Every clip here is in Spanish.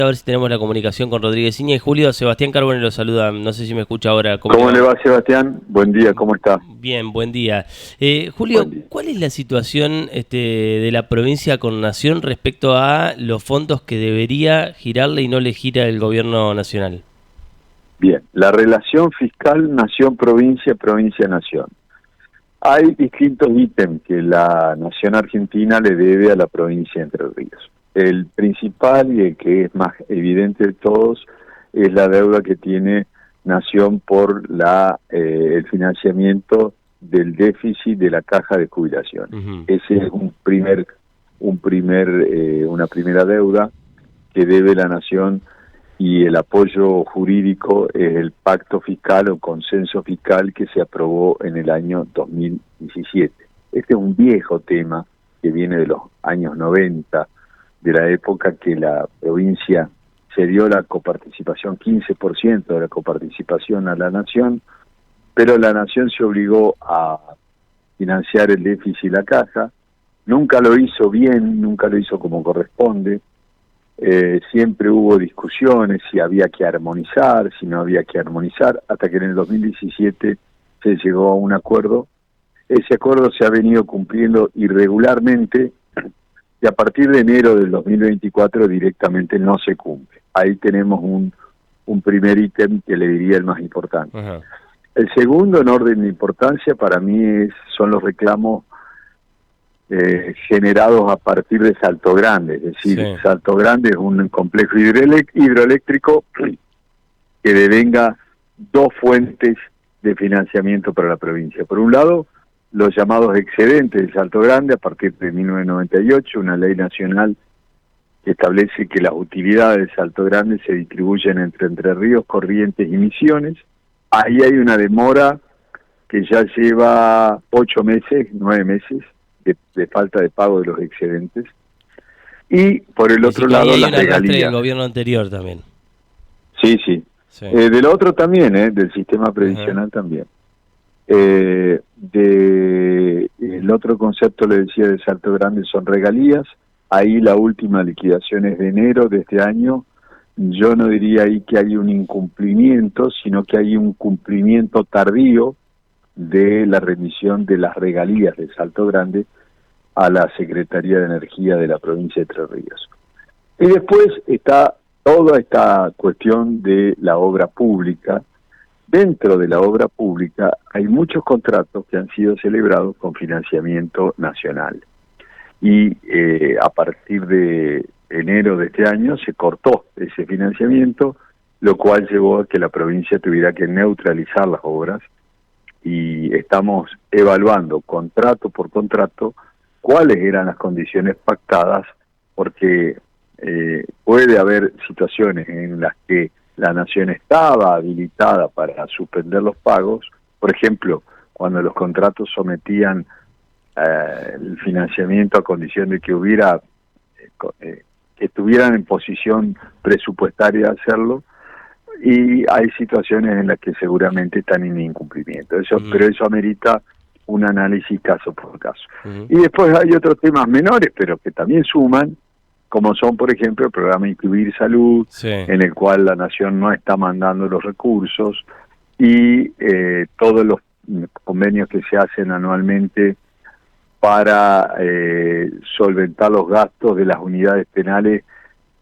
A ver si tenemos la comunicación con Rodríguez Iña y Julio. Sebastián Carbone lo saluda, no sé si me escucha ahora. ¿Cómo le va, Sebastián? Buen día, ¿cómo está? Bien, buen día. Buen Julio, día. ¿cuál es la situación de la provincia con Nación respecto a los fondos que debería girarle y no le gira el gobierno nacional? Bien, la relación fiscal nación-provincia, provincia-nación. Hay distintos ítems que la nación argentina le debe a la provincia de Entre Ríos. El principal y el que es más evidente de todos es la deuda que tiene Nación por el financiamiento del déficit de la caja de jubilaciones. Uh-huh. Ese es una primera deuda que debe la Nación, y el apoyo jurídico es el pacto fiscal o consenso fiscal que se aprobó en el año 2017. Este es un viejo tema que viene de los años 90, de la época que la provincia se dio la coparticipación, 15% de la coparticipación a la Nación, pero la Nación se obligó a financiar el déficit y la caja. Nunca lo hizo bien, nunca lo hizo como corresponde. Siempre hubo discusiones si había que armonizar, si no había que armonizar, hasta que en el 2017 se llegó a un acuerdo. Ese acuerdo se ha venido cumpliendo irregularmente y a partir de enero del 2024 directamente no se cumple. Ahí tenemos un primer ítem que le diría el más importante. Uh-huh. El segundo en orden de importancia para mí son los reclamos generados a partir de Salto Grande, es decir, Sí. Salto Grande es un complejo hidroeléctrico que devenga dos fuentes de financiamiento para la provincia. Por un lado, los llamados excedentes de Salto Grande a partir de 1998, una ley nacional que establece que las utilidades de Salto Grande se distribuyen entre Entre Ríos, Corrientes y Misiones. Ahí hay una demora que ya lleva 8 meses, 9 meses, de falta de pago de los excedentes. Y por el otro lado, las regalías. Del gobierno anterior también. Sí. Del otro también, del sistema previsional. Uh-huh. También. El otro concepto, le decía, de Salto Grande son regalías. Ahí la última liquidación es de enero de este año. Yo no diría ahí que hay un incumplimiento, sino que hay un cumplimiento tardío de la remisión de las regalías de Salto Grande a la Secretaría de Energía de la provincia de Entre Ríos. Y después está toda esta cuestión de la obra pública. Dentro de la obra pública hay muchos contratos que han sido celebrados con financiamiento nacional. Y a partir de enero de este año se cortó ese financiamiento, lo cual llevó a que la provincia tuviera que neutralizar las obras. Y estamos evaluando contrato por contrato cuáles eran las condiciones pactadas, porque puede haber situaciones en las que la Nación estaba habilitada para suspender los pagos. Por ejemplo, cuando los contratos sometían el financiamiento a condición de que hubiera que estuvieran en posición presupuestaria de hacerlo, y hay situaciones en las que seguramente están en incumplimiento. Pero eso amerita un análisis caso por caso. Uh-huh. Y después hay otros temas menores, pero que también suman, como son, por ejemplo, el programa Incluir Salud, sí, en el cual la Nación no está mandando los recursos, y todos los convenios que se hacen anualmente para solventar los gastos de las unidades penales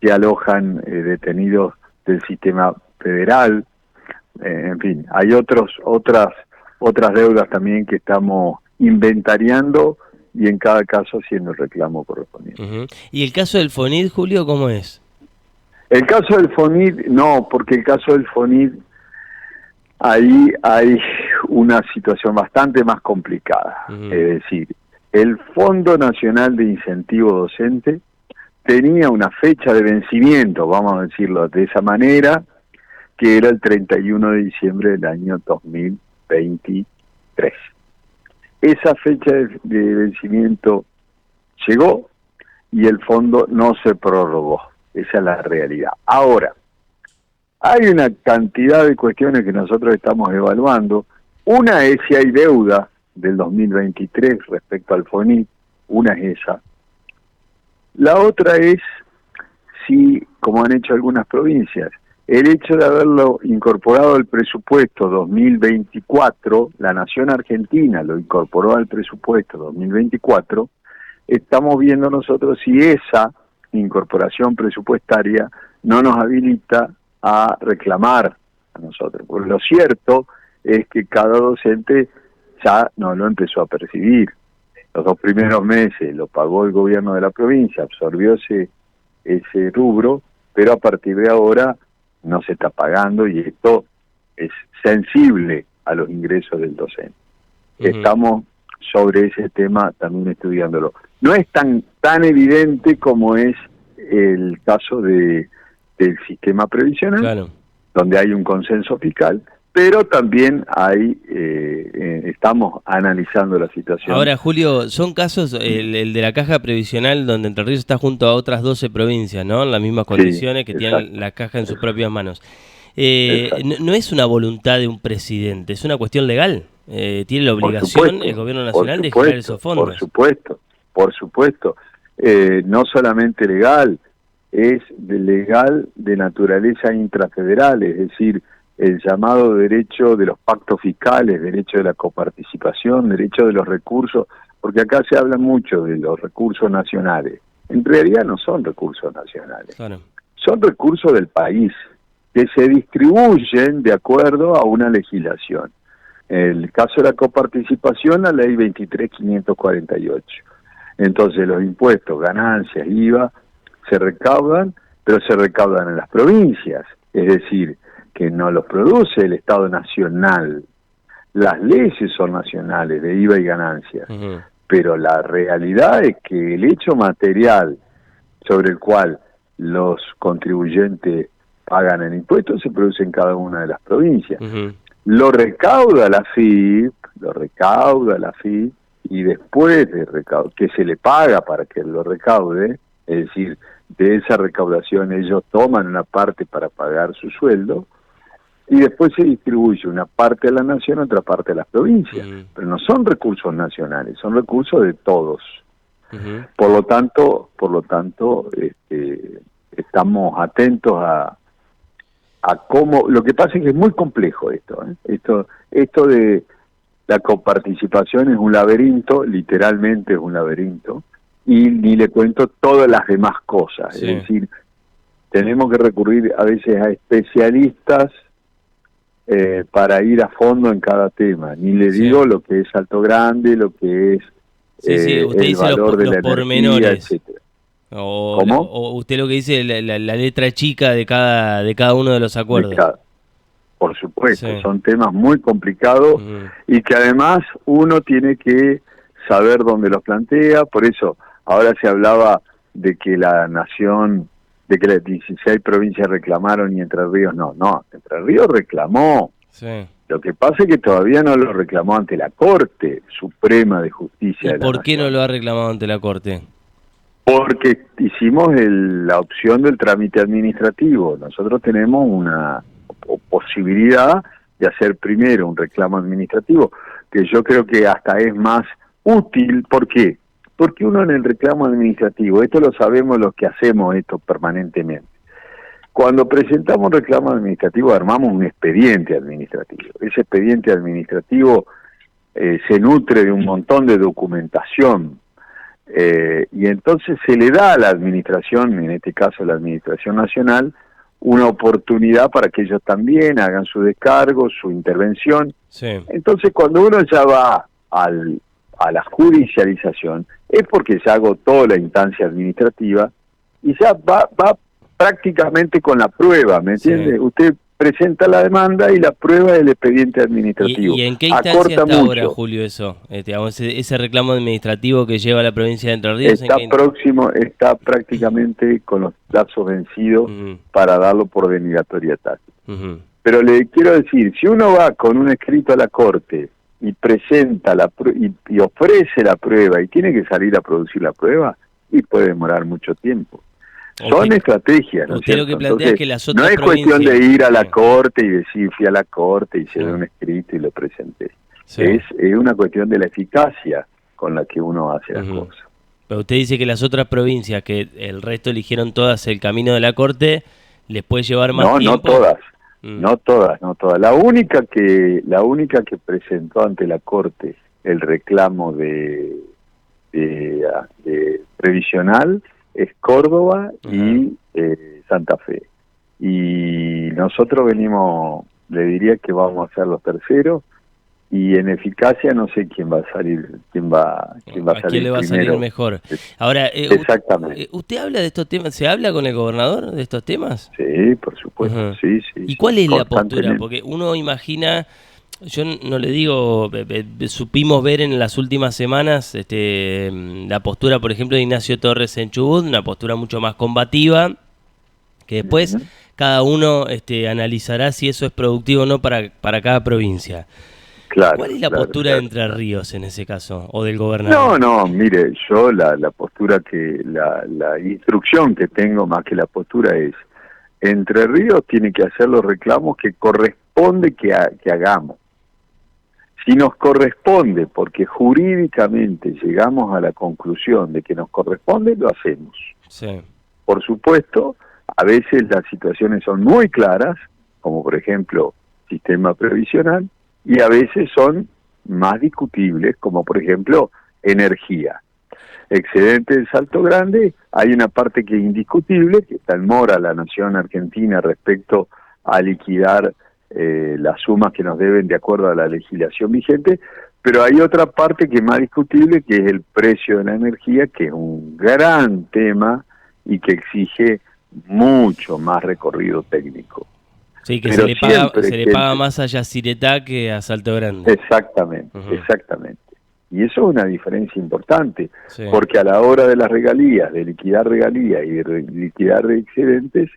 que alojan detenidos del sistema federal. En fin, hay otras deudas también que estamos inventariando y en cada caso haciendo el reclamo correspondiente. Uh-huh. ¿Y el caso del FONID, Julio, cómo es? El caso del FONID, no, porque el caso del FONID, ahí hay una situación bastante más complicada. Uh-huh. Es decir, el Fondo Nacional de Incentivo Docente tenía una fecha de vencimiento, vamos a decirlo de esa manera, que era el 31 de diciembre del año 2023. Esa fecha de vencimiento llegó y el fondo no se prorrogó. Esa es la realidad. Ahora, hay una cantidad de cuestiones que nosotros estamos evaluando. Una es si hay deuda del 2023 respecto al FONID, una es esa. La otra es si, como han hecho algunas provincias, el hecho de haberlo incorporado al presupuesto 2024, la Nación Argentina lo incorporó al presupuesto 2024, estamos viendo nosotros si esa incorporación presupuestaria no nos habilita a reclamar a nosotros. Porque lo cierto es que cada docente ya no lo empezó a percibir. Los 2 primeros meses lo pagó el gobierno de la provincia, absorbió ese rubro, pero a partir de ahora no se está pagando y esto es sensible a los ingresos del docente. Estamos sobre ese tema también estudiándolo. No es tan evidente como es el caso del sistema previsional, claro, donde hay un consenso fiscal, pero también estamos analizando la situación. Ahora, Julio, son casos, el de la caja previsional, donde Entre Ríos está junto a otras 12 provincias, ¿no? En las mismas condiciones, que exacto, tienen la caja en sus propias manos. Exacto. No es una voluntad de un presidente, es una cuestión legal. Tiene la obligación el gobierno nacional de girar esos fondos. Por supuesto. No solamente legal, es legal de naturaleza intrafederal, es decir, el llamado derecho de los pactos fiscales, derecho de la coparticipación, derecho de los recursos, porque acá se habla mucho de los recursos nacionales. En realidad no son recursos nacionales, Claro. son recursos del país, que se distribuyen de acuerdo a una legislación. En el caso de la coparticipación, la ley 23.548. Entonces los impuestos, ganancias, IVA, se recaudan, pero se recaudan en las provincias, es decir, que no los produce el Estado Nacional. Las leyes son nacionales de IVA y ganancias, pero la realidad es que el hecho material sobre el cual los contribuyentes pagan el impuesto se produce en cada una de las provincias. Lo recauda la FIP, y después de que se le paga para que lo recaude, es decir, de esa recaudación ellos toman una parte para pagar su sueldo, y después se distribuye una parte a la nación, otra parte a las provincias. Pero no son recursos nacionales, son recursos de todos. Por lo tanto, estamos atentos a cómo. Lo que pasa es que es muy complejo esto. Esto de la coparticipación es un laberinto, literalmente es un laberinto, y ni le cuento todas las demás cosas. Sí. Es decir, tenemos que recurrir a veces a especialistas para ir a fondo en cada tema. Ni le digo lo que es Alto Grande, lo que es usted el dice valor de la pormenores, etcétera. ¿Cómo? O usted lo que dice la letra chica de cada uno de los acuerdos. Por supuesto, son temas muy complicados y que además uno tiene que saber dónde los plantea. Por eso ahora se hablaba de que la nación, de que las 16 provincias reclamaron y Entre Ríos no. Entre Ríos reclamó. Lo que pasa es que todavía no lo reclamó ante la Corte Suprema de Justicia de la Nación. ¿Por qué no lo ha reclamado ante la Corte? Porque hicimos la opción del trámite administrativo. Nosotros tenemos una posibilidad de hacer primero un reclamo administrativo, que yo creo que hasta es más útil. ¿Por qué? Porque uno en el reclamo administrativo, esto lo sabemos los que hacemos esto permanentemente, cuando presentamos un reclamo administrativo armamos un expediente administrativo. Ese expediente administrativo se nutre de un montón de documentación, y entonces se le da a la administración, en este caso la Administración Nacional, una oportunidad para que ellos también hagan su descargo, su intervención. Entonces cuando uno ya va a la judicialización, es porque ya agotó la instancia administrativa y ya va prácticamente con la prueba, ¿me entiende? Usted presenta la demanda y la prueba del expediente administrativo. ¿Y en qué instancia está ahora, Julio, eso? Ese reclamo administrativo que lleva a la provincia de Entre Ríos. Está prácticamente con los plazos vencidos para darlo por denegatoria tácita. Pero le quiero decir, si uno va con un escrito a la Corte y presenta y ofrece la prueba y tiene que salir a producir la prueba, y puede demorar mucho tiempo. Son estrategias, ¿no? Usted lo que plantea es que las otras provincias... No es cuestión de ir a la Corte y decir, fui a la Corte y se dio un escrito y lo presenté. Es una cuestión de la eficacia con la que uno hace las cosas. Pero usted dice que las otras provincias, que el resto eligieron todas el camino de la Corte, les puede llevar más No, tiempo. no todas. La única que presentó ante la Corte el reclamo de previsional es Córdoba y Santa Fe. Y nosotros venimos, le diría que vamos a ser los terceros, y en eficacia no sé quién va a salir, quién va a salir quién le va primero. a salir mejor. Ahora, Exactamente. ¿usted habla de estos temas? ¿Se habla con el gobernador de estos temas? Sí, por supuesto, sí. ¿Y cuál es la postura? Constantemente. Porque uno imagina, yo no le digo, supimos ver en las últimas semanas la postura, por ejemplo, de Ignacio Torres en Chubut, una postura mucho más combativa, que después cada uno analizará si eso es productivo o no para cada provincia. Claro, ¿Cuál es la postura de Entre Ríos en ese caso, o del gobernador? No, mire, yo la postura la instrucción que tengo más que la postura es: Entre Ríos tiene que hacer los reclamos que corresponde que hagamos. Si nos corresponde, porque jurídicamente llegamos a la conclusión de que nos corresponde, lo hacemos. Sí. Por supuesto, a veces las situaciones son muy claras, como por ejemplo sistema previsional, y a veces son más discutibles, como por ejemplo energía. Excedente del Salto Grande, hay una parte que es indiscutible, que está en mora la nación argentina respecto a liquidar las sumas que nos deben de acuerdo a la legislación vigente, pero hay otra parte que es más discutible, que es el precio de la energía, que es un gran tema y que exige mucho más recorrido técnico. Sí, que pero se le paga más a Yacyretá que a Salto Grande. Exactamente, exactamente. Y eso es una diferencia importante, sí. Porque a la hora de las regalías, de liquidar regalías y de liquidar excedentes,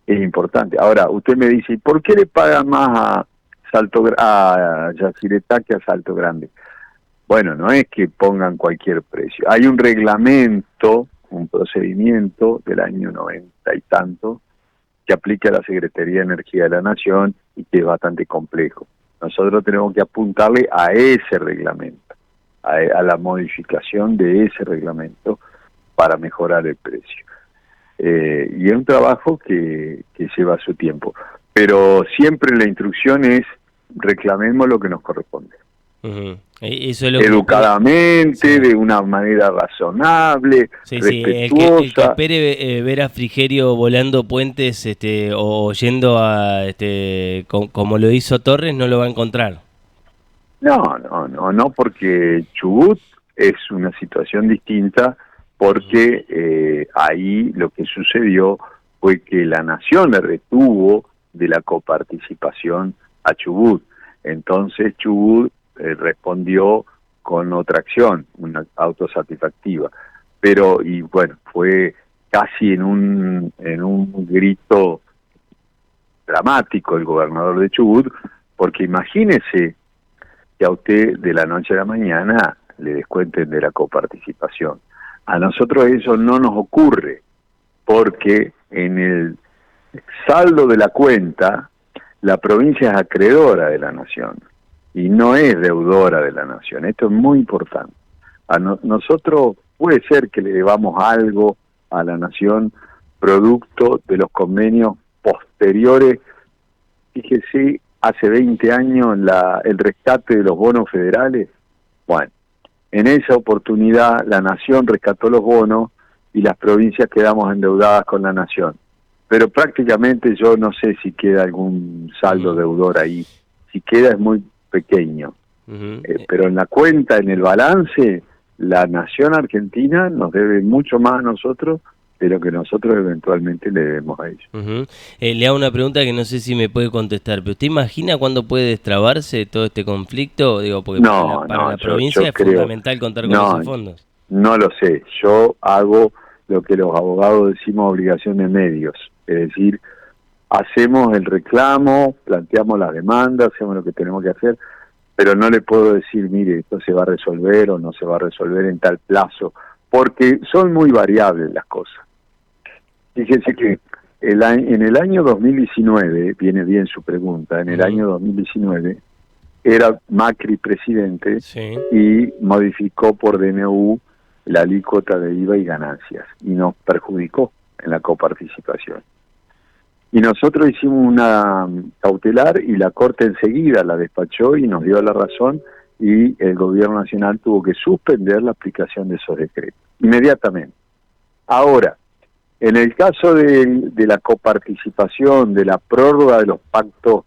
es importante. Ahora, usted me dice, ¿por qué le pagan más a Yacyretá que a Salto Grande? Bueno, no es que pongan cualquier precio. Hay un reglamento, un procedimiento del año 90 y tanto, que aplica a la Secretaría de Energía de la Nación y que es bastante complejo. Nosotros tenemos que apuntarle a ese reglamento, a la modificación de ese reglamento para mejorar el precio. Y es un trabajo que lleva su tiempo. Pero siempre la instrucción es: reclamemos lo que nos corresponde. Eso es lo educadamente, de una manera razonable, respetuosa. El que espere ver a Frigerio volando puentes o yendo a como lo hizo Torres, no lo va a encontrar. No, porque Chubut es una situación distinta, porque ahí lo que sucedió fue que la nación le retuvo de la coparticipación a Chubut. Entonces Chubut respondió con otra acción, una autosatisfactiva, y bueno, fue casi en un grito dramático el gobernador de Chubut, porque imagínese que a usted de la noche a la mañana le descuenten de la coparticipación. A nosotros eso no nos ocurre, porque en el saldo de la cuenta la provincia es acreedora de la nación y no es deudora de la nación. Esto es muy importante. Nosotros puede ser que le debamos algo a la nación producto de los convenios posteriores. Fíjese, hace 20 años el rescate de los bonos federales. Bueno, en esa oportunidad la nación rescató los bonos y las provincias quedamos endeudadas con la nación. Pero prácticamente yo no sé si queda algún saldo deudor ahí. Si queda es muy pequeño. Pero en la cuenta, en el balance, la nación argentina nos debe mucho más a nosotros de lo que nosotros eventualmente le debemos a ellos. Le hago una pregunta que no sé si me puede contestar, pero ¿usted imagina cuándo puede destrabarse todo este conflicto? Digo, porque para la provincia es fundamental contar con esos fondos. No lo sé. Yo hago lo que los abogados decimos obligación de medios. Es decir, hacemos el reclamo, planteamos las demandas, hacemos lo que tenemos que hacer, pero no le puedo decir, mire, esto se va a resolver o no se va a resolver en tal plazo, porque son muy variables las cosas. Fíjense que en el año 2019, viene bien su pregunta, en el año 2019 era Macri presidente y modificó por DNU la alícuota de IVA y ganancias, y nos perjudicó en la coparticipación. Y nosotros hicimos una cautelar y la Corte enseguida la despachó y nos dio la razón, y el gobierno nacional tuvo que suspender la aplicación de esos decretos inmediatamente. Ahora, en el caso de la coparticipación, de la prórroga de los pactos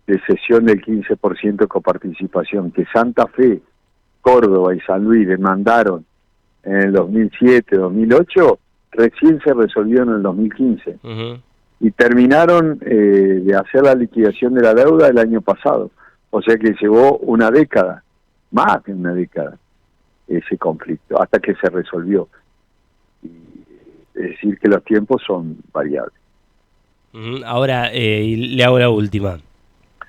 de cesión del 15% de coparticipación que Santa Fe, Córdoba y San Luis demandaron en el 2007, 2008, recién se resolvió en el 2015. Y terminaron de hacer la liquidación de la deuda el año pasado. O sea que llevó una década, más de una década, ese conflicto, hasta que se resolvió. Es decir, que los tiempos son variables. Ahora, le hago la última.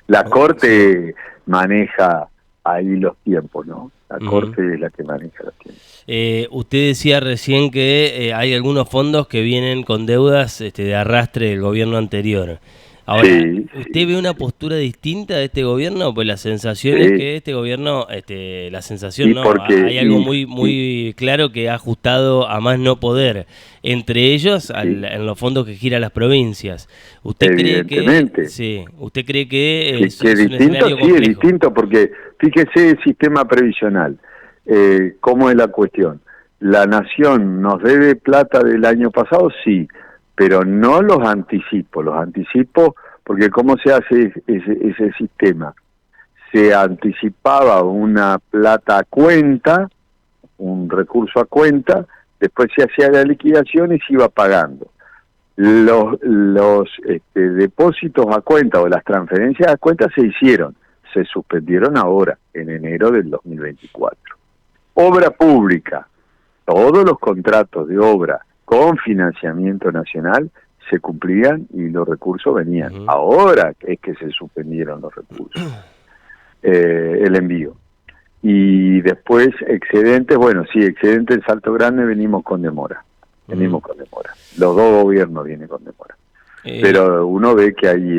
La Corte maneja ahí los tiempos, ¿no? La Corte es la que maneja los tiempos. Usted decía recién que hay algunos fondos que vienen con deudas de arrastre del gobierno anterior. Ahora, Sí, ¿usted ve una postura distinta de este gobierno? Pues la sensación es que este gobierno, la sensación hay algo muy claro que ha ajustado a más no poder, entre ellos en los fondos que gira las provincias. ¿Usted cree que usted cree que es un escenario complejo? Sí, es distinto porque fíjese el sistema previsional, cómo es la cuestión. La nación nos debe plata del año pasado, sí, pero no los anticipos, porque ¿cómo se hace ese sistema? Se anticipaba una plata a cuenta, un recurso a cuenta, después se hacía la liquidación y se iba pagando. Los depósitos a cuenta o las transferencias a cuenta se suspendieron ahora, en enero del 2024. Obra pública, todos los contratos de obra con financiamiento nacional se cumplían y los recursos venían. Ahora es que se suspendieron los recursos, el envío. Y después excedentes, excedentes en Salto Grande venimos con demora. Los dos gobiernos vienen con demora. Pero uno ve que hay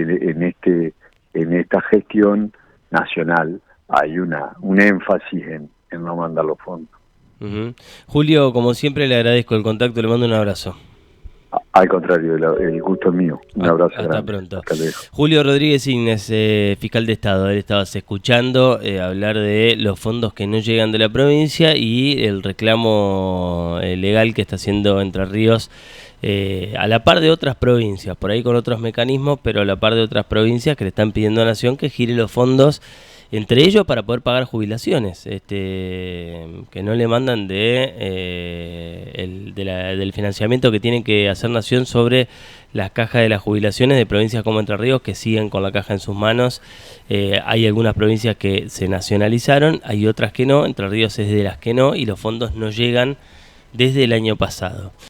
en esta gestión nacional hay un énfasis en no mandar los fondos. Julio, como siempre le agradezco el contacto, le mando un abrazo. Al contrario, el gusto es mío. Un abrazo grande. Hasta pronto. Julio Rodríguez Ignes, fiscal de Estado. Él estabas escuchando hablar de los fondos que no llegan de la provincia y el reclamo legal que está haciendo Entre Ríos a la par de otras provincias, por ahí con otros mecanismos, pero a la par de otras provincias que le están pidiendo a Nación que gire los fondos, entre ellos para poder pagar jubilaciones, que no le mandan del financiamiento que tiene que hacer Nación sobre las cajas de las jubilaciones de provincias como Entre Ríos, que siguen con la caja en sus manos. Hay algunas provincias que se nacionalizaron, hay otras que no. Entre Ríos es de las que no, y los fondos no llegan desde el año pasado.